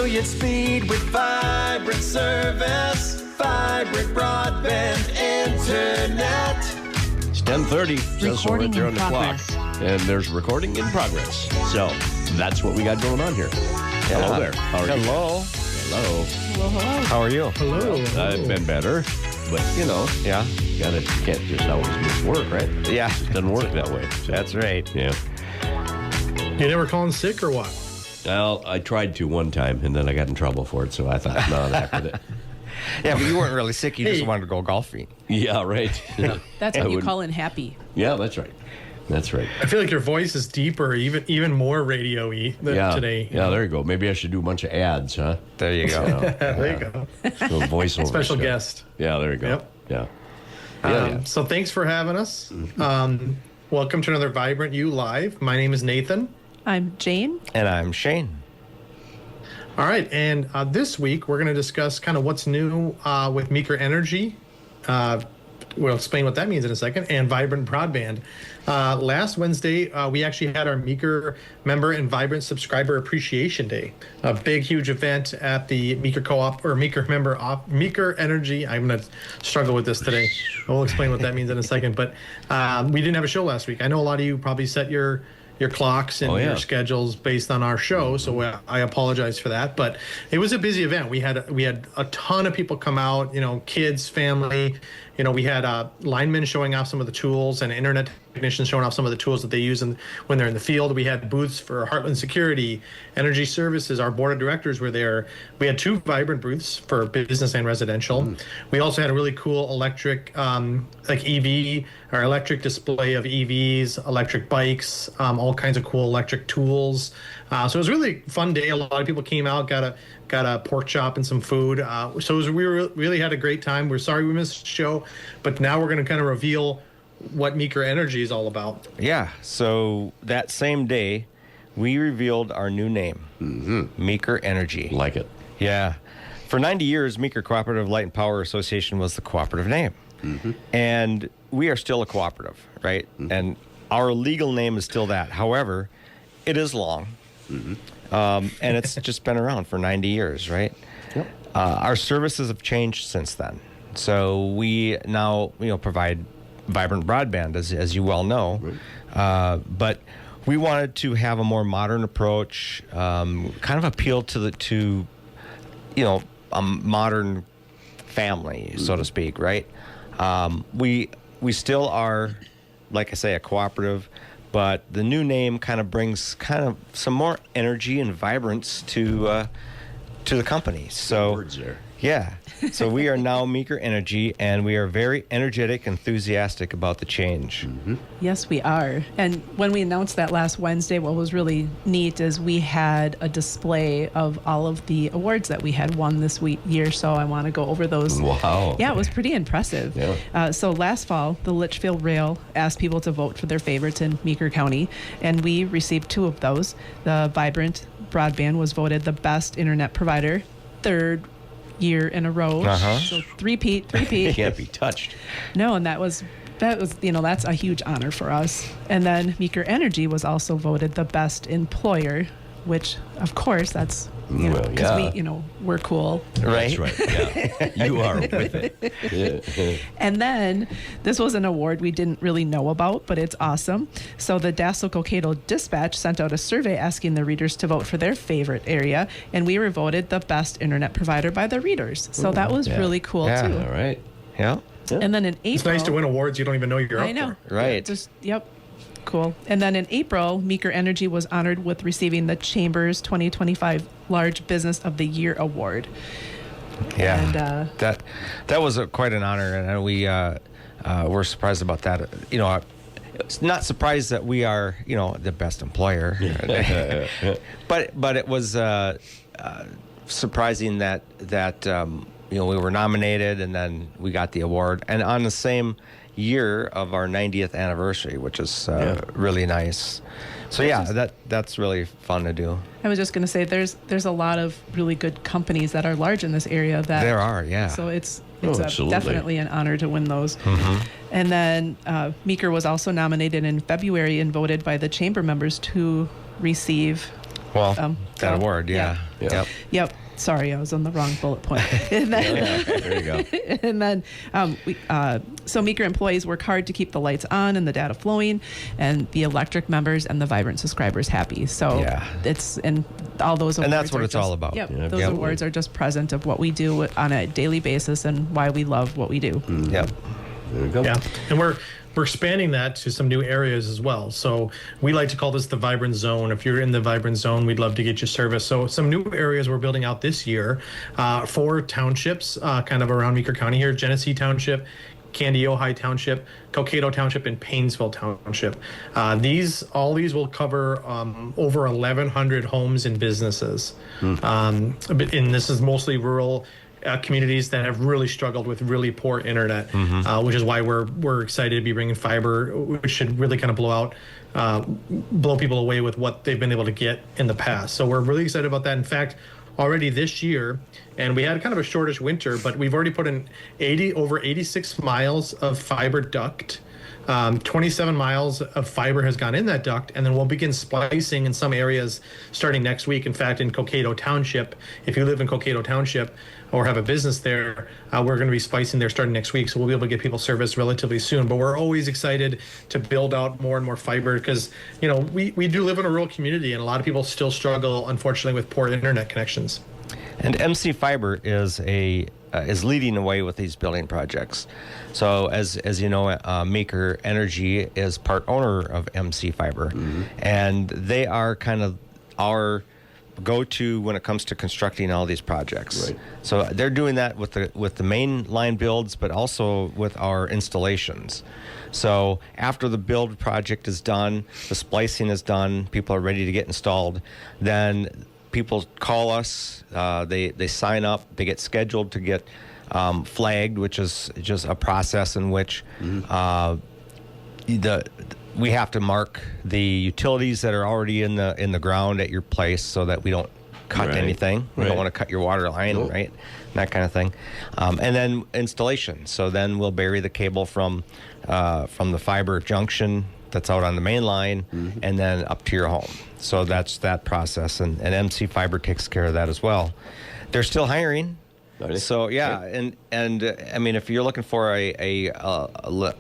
brilliant speed with vibrant service. Vibrant Broadband Internet. It's 10:30. Says so right there on the clock. And there's recording in progress. So that's what we got going on here. Hello there. How are you? Hello. Hello. Hello, hello. How are you? Hello. I've been better, but you can't just always miss work, right? Yeah. It doesn't work that way. So, That's right. yeah. You never calling sick or what? Well, I tried to one time, and then I got in trouble for it, so I thought, no, that with it. Yeah, but you weren't really sick. You just wanted to go golfing. Yeah, right. That's what you call in happy. Yeah, that's right. That's right. I feel like your voice is deeper, even more radio-y than today. Yeah, there you go. Maybe I should do a bunch of ads, huh? There you go. There you go. So voiceover Special stuff. guest. Yeah, there you go. Yep. Yeah. So thanks for having us. Welcome to another Vibrant You Live. My name is Nathan. I'm Jane. And I'm Shane. All right, and this week we're going to discuss kind of what's new with Meeker Energy. We'll explain what that means in a second, and Vibrant Broadband. Last Wednesday, we actually had our Meeker member and Vibrant Subscriber Appreciation Day, a big, huge event at the Meeker Co-op or Meeker member Meeker Energy. I'm going to struggle with this today. We'll explain what that means in a second, but we didn't have a show last week. I know a lot of you probably set your clocks and your schedules based on our show, so I apologize for that. But it was a busy event. We had a ton of people come out, kids, family. We had linemen showing off some of the tools and internet technicians showing off some of the tools that they use when they're in the field. We had booths for Heartland Security, Energy Services. Our board of directors were there. We had 2 Vibrant booths for business and residential. We also had a really cool electric, EV or electric display of EVs, electric bikes, all kinds of cool electric tools. So it was a really fun day. A lot of people came out, got a pork chop and some food. We really had a great time. We're sorry we missed the show, but now we're going to kind of reveal what Meeker Energy is all about. Yeah, so that same day, we revealed our new name, Meeker Energy. Like it. Yeah. For 90 years, Meeker Cooperative Light and Power Association was the cooperative name. And we are still a cooperative, right? And our legal name is still that. However, it is long. And it's just been around for 90 years, right? Yep. Our services have changed since then. So we now, provide Vibrant Broadband, as you well know. Right. But we wanted to have a more modern approach, kind of appeal to a modern family, so to speak, right? We still are, like I say, a cooperative, but the new name kind of brings some more energy and vibrance to the company. So words there. Yeah. So we are now Meeker Energy, and we are very energetic, enthusiastic about the change. Yes, we are. And when we announced that last Wednesday, what was really neat is we had a display of all of the awards that we had won this year. So I want to go over those. Wow. Yeah, it was pretty impressive. Yeah. So last fall, the Litchfield Rail asked people to vote for their favorites in Meeker County, and we received 2 of those. The Vibrant Broadband was voted the best internet provider, 3rd year in a row. So three-peat. Can't be touched. No, and that was that's a huge honor for us. And then Meeker Energy was also voted the best employer, which of course that's because we're cool. Right. That's right. Yeah. You are with it. And then this was an award we didn't really know about, but it's awesome. So the Dassel-Cokato Dispatch sent out a survey asking the readers to vote for their favorite area, and we were voted the best internet provider by the readers. So that was really cool too. All right. Yeah. And then in April, it's nice to win awards you don't even know you're up I know. for. Right. Yep. Cool. And then in April, Meeker Energy was honored with receiving the Chamber's 2025 Large Business of the Year Award. Yeah, and, that was quite an honor, and we were surprised about that. It's not surprised that we are, the best employer, but it was surprising that we were nominated and then we got the award, and on the same year of our 90th anniversary, which is really nice. So that's really fun to do. I was just going to say there's a lot of really good companies that are large in this area. There are, yeah. So it's absolutely. definitely an honor to win those. And then Meeker was also nominated in February and voted by the chamber members to receive Well, that award, yeah. Yep. Sorry, I was on the wrong bullet point. And then, There you go. and then so Meeker employees work hard to keep the lights on and the data flowing, and the electric members and the Vibrant subscribers happy. So it's and all those awards And that's what it's all about. Yep, those awards are just present of what we do on a daily basis and why we love what we do. Yep. There you go. Yeah, and we're expanding that to some new areas as well. So we like to call this the Vibrant Zone. If you're in the Vibrant Zone, we'd love to get you service. So some new areas we're building out this year, 4 townships kind of around Meeker County here: Genesee Township, Candy Ojai Township, Cokato Township, and Painesville Township. All these will cover over 1,100 homes and businesses. And this is mostly rural communities that have really struggled with really poor internet, which is why we're excited to be bringing fiber, which should really kind of blow people away with what they've been able to get in the past. So we're really excited about that. In fact, already this year, and we had kind of a shortish winter, but we've already put in over 86 miles of fiber duct. 27 miles of fiber has gone in that duct, and then we'll begin splicing in some areas starting next week. In fact, in Cokato Township, if you live in Cokato Township or have a business there, we're going to be splicing there starting next week, so we'll be able to get people service relatively soon. But we're always excited to build out more and more fiber because, we do live in a rural community, and a lot of people still struggle, unfortunately, with poor internet connections. And MC Fiber is leading the way with these building projects. So as you know, Meeker Energy is part owner of MC Fiber, and they are kind of our go-to when it comes to constructing all these projects. Right. So they're doing that with the main line builds, but also with our installations. So after the build project is done, the splicing is done, people are ready to get installed, then people call us, they sign up, they get scheduled to get flagged, which is just a process in which we have to mark the utilities that are already in the ground at your place so that we don't cut anything. We don't want to cut your water line, right? That kind of thing. And then installation. So then we'll bury the cable from the fiber junction that's out on the main line and then up to your home. So that's that process, and MC Fiber takes care of that as well. They're still hiring. So and I mean, if you're looking for a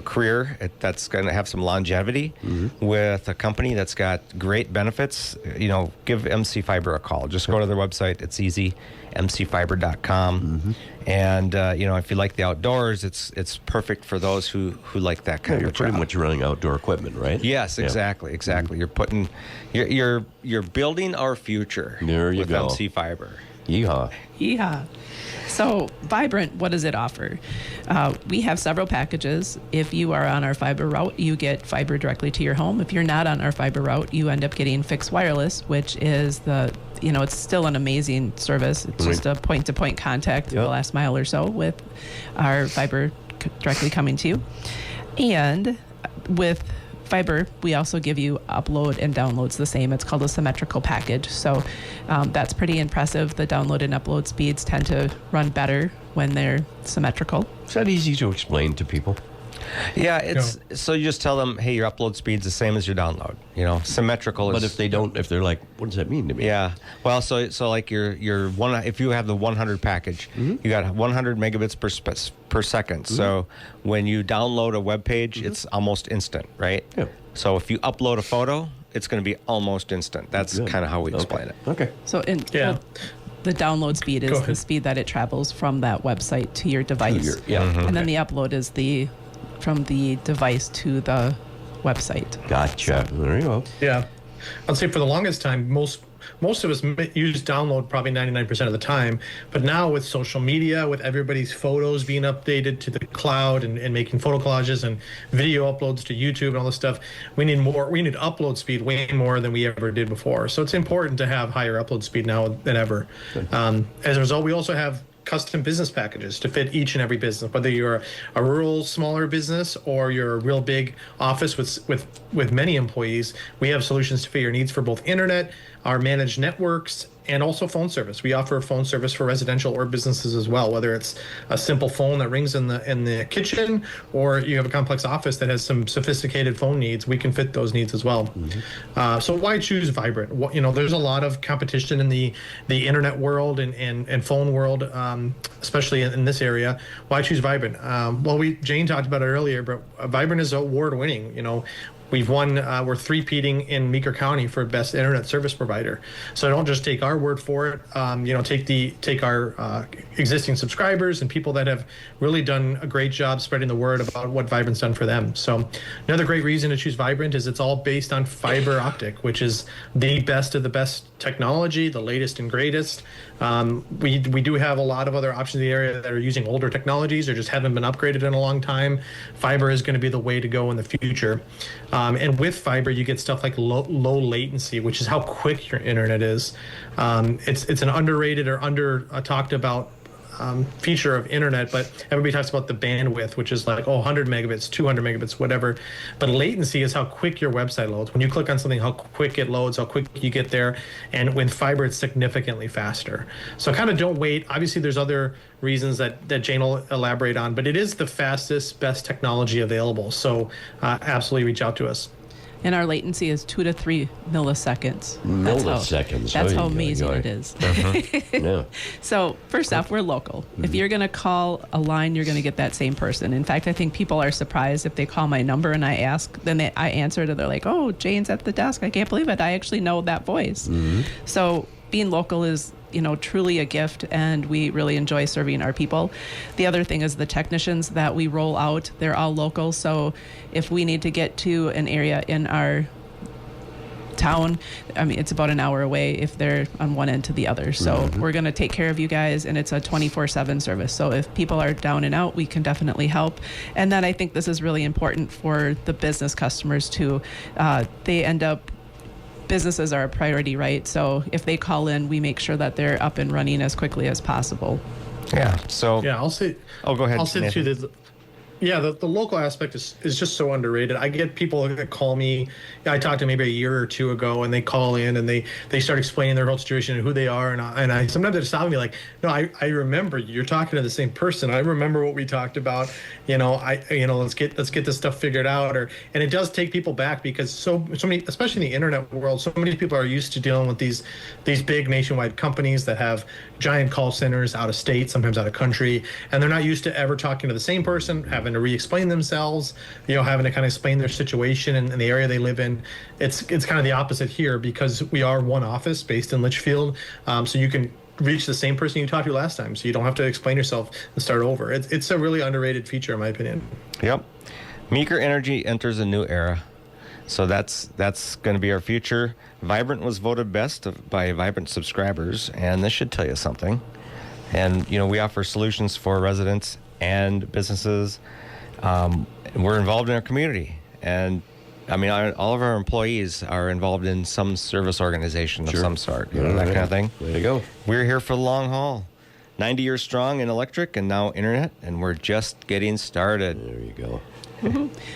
career that's going to have some longevity with a company that's got great benefits, give MC Fiber a call. Just go to their website. It's easy, mcfiber.com. And if you like the outdoors, it's perfect for those who like that kind of a job. You're pretty much running outdoor equipment, right? Yes, exactly. You're building our future with MC Fiber. Yeehaw. So, Vibrant, what does it offer? We have several packages. If you are on our fiber route, you get fiber directly to your home. If you're not on our fiber route, you end up getting fixed wireless, which is it's still an amazing service. It's just a point-to-point contact the last mile or so with our fiber directly coming to you. And with fiber, we also give you upload and downloads the same. It's called a symmetrical package. So that's pretty impressive. The download and upload speeds tend to run better when they're symmetrical. Is that easy to explain to people? Yeah, so you just tell them, hey, your upload speed's the same as your download. Symmetrical is. But if they don't, if they're like, what does that mean to me? Yeah, well, so like your one, if you have the 100 package, you got 100 megabits per second. So when you download a web page, it's almost instant, right? Yeah. So if you upload a photo, it's going to be almost instant. That's kind of how we explain it. Okay. So the download speed is the speed that it travels from that website to your device. And then the upload is from the device to the website. Gotcha. There you go. Yeah. I'd say for the longest time, most of us use download probably 99% of the time. But now with social media, with everybody's photos being updated to the cloud and making photo collages and video uploads to YouTube and all this stuff, we need more. We need upload speed way more than we ever did before. So it's important to have higher upload speed now than ever. As a result, we also have custom business packages to fit each and every business, whether you're a rural smaller business or you're a real big office with many employees. We have solutions to fit your needs for both internet, our managed networks, and also phone service. We offer phone service for residential or businesses as well, whether it's a simple phone that rings in the kitchen, or you have a complex office that has some sophisticated phone needs. We can fit those needs as well. So why choose Vibrant? Well, there's a lot of competition in the internet world and phone world, especially in this area. Why choose Vibrant? Well, Jane talked about it earlier, but Vibrant is award winning. We've won, we're three-peating in Meeker County for best internet service provider. So don't just take our word for it. Take our existing subscribers and people that have really done a great job spreading the word about what Vibrant's done for them. So another great reason to choose Vibrant is it's all based on fiber optic, which is the best of the best technology, the latest and greatest. We do have a lot of other options in the area that are using older technologies or just haven't been upgraded in a long time. Fiber is going to be the way to go in the future. And with fiber, you get stuff like low latency, which is how quick your internet is. It's an underrated or under talked about feature of internet, but everybody talks about the bandwidth, which is like 100 megabits, 200 megabits, whatever. But latency is how quick your website loads. When you click on something, how quick it loads, how quick you get there. And with fiber, it's significantly faster. So kind of don't wait. Obviously, there's other reasons that Jane will elaborate on, but it is the fastest, best technology available. So absolutely reach out to us. And our latency is 2 to 3 milliseconds. That's how amazing it is. Yeah. So first off, we're local. If you're going to call a line, you're going to get that same person. In fact, I think people are surprised if they call my number and I ask, then I answer it, and they're like, "Oh, Jane's at the desk. I can't believe it. I actually know that voice." So being local is truly a gift, and we really enjoy serving our people. The other thing is the technicians that we roll out, they're all local. So if we need to get to an area in our town, it's about an hour away if they're on one end to the other. So we're going to take care of you guys, and it's a 24/7 service. So if people are down and out, we can definitely help. And then I think this is really important for the business customers too. Businesses are a priority, right? So if they call in, we make sure that they're up and running as quickly as possible. Yeah. So I'll say. Oh, go ahead. I'll say too that. Yeah, the local aspect is just so underrated. I get people that call me. I talked to maybe a year or two ago, and they call in and they start explaining their whole situation and who they are. And I sometimes they stop me like, "No, I remember you're talking to the same person. I remember what we talked about. Let's get this stuff figured out." And it does take people back because so many, especially in the internet world, so many people are used to dealing with these big nationwide companies that have giant call centers out of state, sometimes out of country, and they're not used to ever talking to the same person, having to re-explain themselves, having to kind of explain their situation and the area they live in. It's kind of the opposite here because we are one office based in Litchfield, so you can reach the same person you talked to last time, so you don't have to explain yourself and start over. It's a really underrated feature in my opinion. Yep. Meeker Energy enters a new era. So that's going to be our future. Vibrant was voted best by Vibrant subscribers, and this should tell you something. And, we offer solutions for residents and businesses. We're involved in our community. And, all of our employees are involved in some service organization of some sort, that kind of thing. Way to go. We're here for the long haul. 90 years strong in electric and now internet, and we're just getting started. There you go.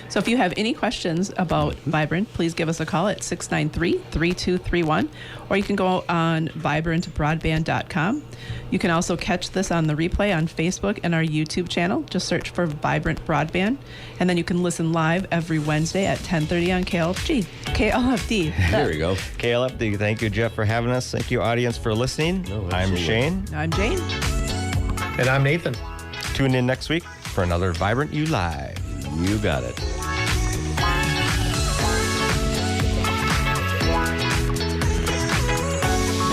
So if you have any questions about Vibrant, please give us a call at 693-3231, or you can go on vibrantbroadband.com. You can also catch this on the replay on Facebook and our YouTube channel. Just search for Vibrant Broadband, and then you can listen live every Wednesday at 10:30 on KLFD. There you go. KLFD. Thank you, Jeff, for having us. Thank you, audience, for listening. I'm Shane. I'm Jane. And I'm Nathan. Tune in next week for another Vibrant You Live. You got it.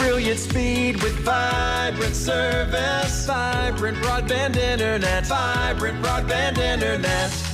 Brilliant speed with Vibrant service. Vibrant Broadband Internet. Vibrant Broadband Internet.